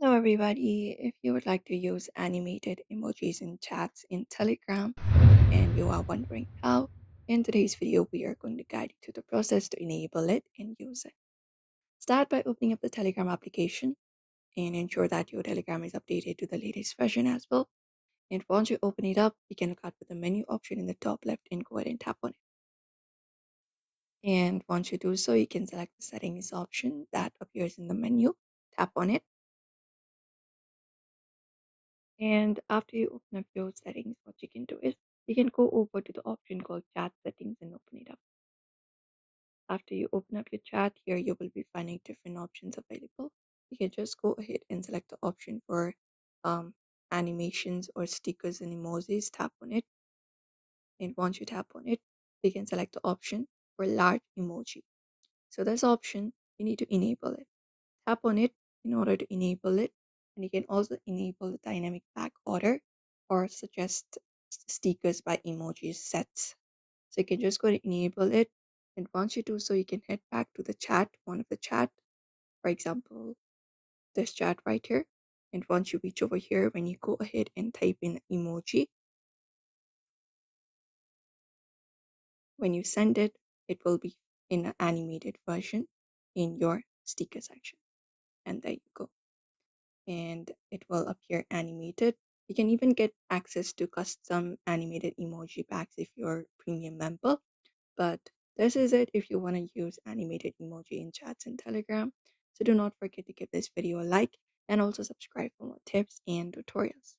Hello, everybody. If you would like to use animated emojis in chats in Telegram and you are wondering how, in today's video, we are going to guide you through the process to enable it and use it. Start by opening up the Telegram application and ensure that your Telegram is updated to the latest version as well. And once you open it up, you can look out for the menu option in the top left and go ahead and tap on it. And once you do so, you can select the settings option that appears in the menu, tap on it. And after you open up your settings, what you can do is you can go over to the option called chat settings and open it up. After you open up your chat here, you will be finding different options available. You can just go ahead and select the option for animations or stickers and emojis, tap on it. And once you tap on it, you can select the option for large emoji. So this option, you need to enable it. Tap on it in order to enable it, and you can also enable the dynamic back order or suggest stickers by emoji sets. So you can just go to enable it, and once you do so, you can head back to the chat, one of the chat, for example, this chat right here. And once you reach over here, when you go ahead and type in emoji, when you send it, it will be in an animated version in your sticker section. And there you go. And it will appear animated. You can even get access to custom animated emoji packs if you're a premium member. But this is it if you want to use animated emoji in chats and Telegram. So do not forget to give this video a like and also subscribe for more tips and tutorials.